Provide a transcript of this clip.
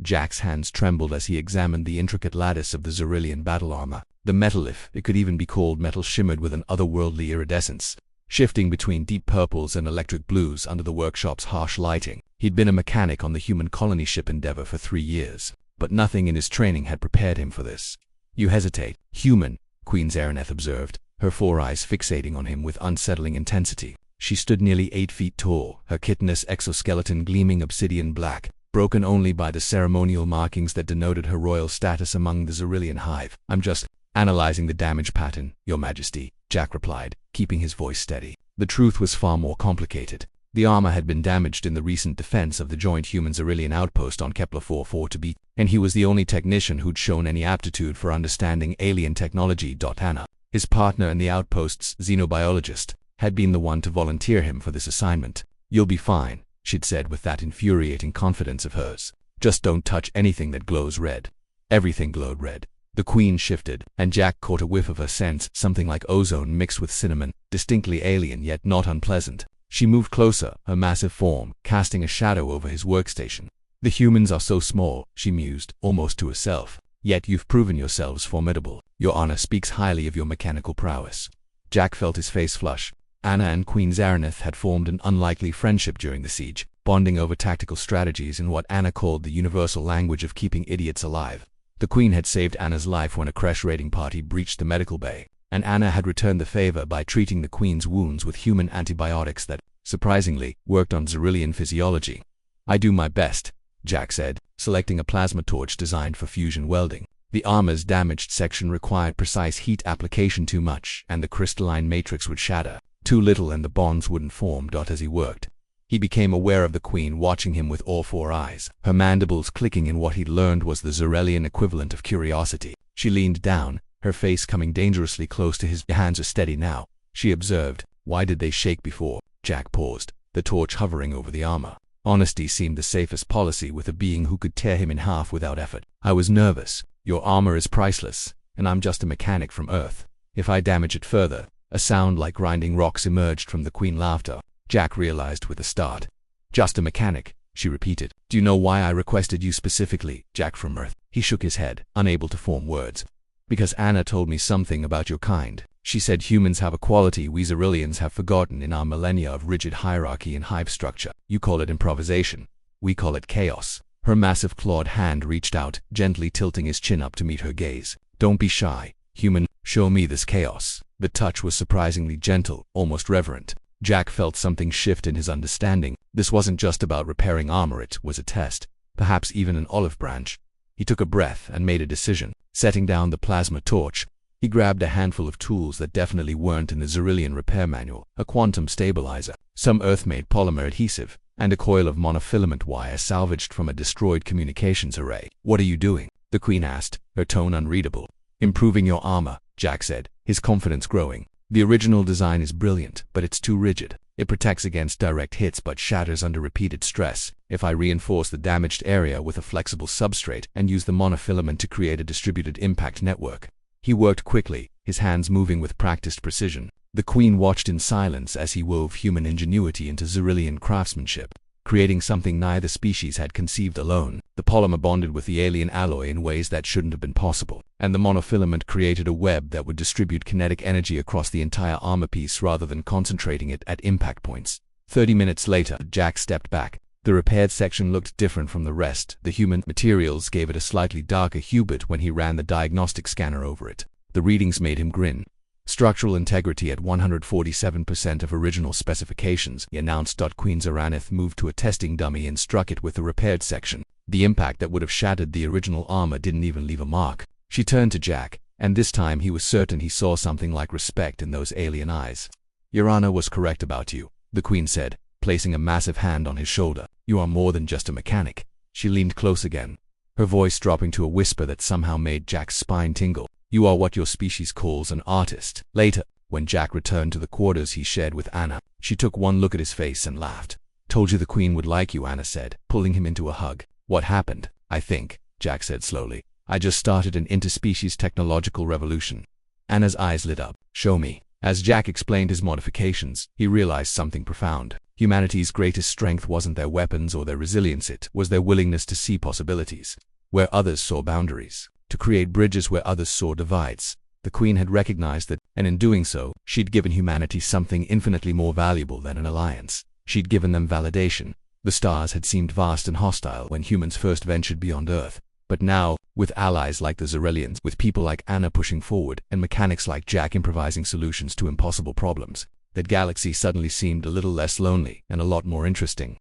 Jack's hands trembled as he examined the intricate lattice of the Xyrillian battle armor. The metal, if it could even be called metal, shimmered with an otherworldly iridescence, shifting between deep purples and electric blues under the workshop's harsh lighting. He'd been a mechanic on the human colony ship Endeavor for 3 years, but nothing in his training had prepared him for this. You hesitate. Human, Queen Zaraneth observed, her 4 eyes fixating on him with unsettling intensity. She stood nearly 8 feet tall, her chitinous exoskeleton gleaming obsidian black, broken only by the ceremonial markings that denoted her royal status among the Xyrillian hive. I'm just analyzing the damage pattern, Your Majesty, Jack replied, keeping his voice steady. The truth was far more complicated. The armor had been damaged in the recent defense of the joint human-Xyrillian outpost on Kepler 442b, and he was the only technician who'd shown any aptitude for understanding alien technology. Anna, his partner and the outpost's xenobiologist, had been the one to volunteer him for this assignment. You'll be fine, she'd said with that infuriating confidence of hers. Just don't touch anything that glows red. Everything glowed red. The Queen shifted, and Jack caught a whiff of her scent, something like ozone mixed with cinnamon, distinctly alien yet not unpleasant. She moved closer, her massive form casting a shadow over his workstation. The humans are so small, she mused, almost to herself. Yet you've proven yourselves formidable. Your honor speaks highly of your mechanical prowess. Jack felt his face flush. Anna and Queen Zaraneth had formed an unlikely friendship during the siege, bonding over tactical strategies in what Anna called the universal language of keeping idiots alive. The Queen had saved Anna's life when a crash raiding party breached the medical bay, and Anna had returned the favor by treating the Queen's wounds with human antibiotics that, surprisingly, worked on Xyrillian physiology. I do my best, Jack said, selecting a plasma torch designed for fusion welding. The armor's damaged section required precise heat application. Too much, and the crystalline matrix would shatter. Too little, and the bonds wouldn't form. As he worked, he became aware of the Queen watching him with all 4 eyes, her mandibles clicking in what he'd learned was the Xyrillian equivalent of curiosity. She leaned down, her face coming dangerously close to his. Your hands are steady now, she observed. Why did they shake before? Jack paused, the torch hovering over the armor. Honesty seemed the safest policy with a being who could tear him in half without effort. I was nervous. Your armor is priceless, and I'm just a mechanic from Earth. If I damage it further. A sound like grinding rocks emerged from the Queen laughter. Jack realized with a start. Just a mechanic, she repeated. Do you know why I requested you specifically, Jack from Earth? He shook his head, unable to form words. Because Anna told me something about your kind. She said humans have a quality we Xyrillians have forgotten in our millennia of rigid hierarchy and hive structure. You call it improvisation. We call it chaos. Her massive clawed hand reached out, gently tilting his chin up to meet her gaze. Don't be shy, human. Show me this chaos. The touch was surprisingly gentle, almost reverent. Jack felt something shift in his understanding. This wasn't just about repairing armor, it was a test, perhaps even an olive branch. He took a breath and made a decision. Setting down the plasma torch, he grabbed a handful of tools that definitely weren't in the Xyrillian repair manual, a quantum stabilizer, some earth-made polymer adhesive, and a coil of monofilament wire salvaged from a destroyed communications array. What are you doing? The Queen asked, her tone unreadable. Improving your armor, Jack said, his confidence growing. The original design is brilliant, but it's too rigid. It protects against direct hits but shatters under repeated stress. If I reinforce the damaged area with a flexible substrate and use the monofilament to create a distributed impact network. He worked quickly, his hands moving with practiced precision. The Queen watched in silence as he wove human ingenuity into Xyrillian craftsmanship, creating something neither species had conceived alone. The polymer bonded with the alien alloy in ways that shouldn't have been possible, and the monofilament created a web that would distribute kinetic energy across the entire armor piece rather than concentrating it at impact points. 30 minutes later, Jack stepped back. The repaired section looked different from the rest. The human materials gave it a slightly darker hue, but when he ran the diagnostic scanner over it, the readings made him grin. Structural integrity at 147% of original specifications, he announced. Queen Zaraneth moved to a testing dummy and struck it with the repaired section. The impact that would have shattered the original armor didn't even leave a mark. She turned to Jack, and this time he was certain he saw something like respect in those alien eyes. Your Honor was correct about you, the Queen said, placing a massive hand on his shoulder. You are more than just a mechanic. She leaned close again, her voice dropping to a whisper that somehow made Jack's spine tingle. You are what your species calls an artist. Later, when Jack returned to the quarters he shared with Anna, she took one look at his face and laughed. Told you the Queen would like you, Anna said, pulling him into a hug. What happened? I think, Jack said slowly. I just started an interspecies technological revolution. Anna's eyes lit up. Show me. As Jack explained his modifications, he realized something profound. Humanity's greatest strength wasn't their weapons or their resilience, it was their willingness to see possibilities where others saw boundaries, to create bridges where others saw divides. The Queen had recognized that, and in doing so, she'd given humanity something infinitely more valuable than an alliance. She'd given them validation. The stars had seemed vast and hostile when humans first ventured beyond Earth. But now, with allies like the Xyrillians, with people like Anna pushing forward, and mechanics like Jack improvising solutions to impossible problems, that galaxy suddenly seemed a little less lonely and a lot more interesting.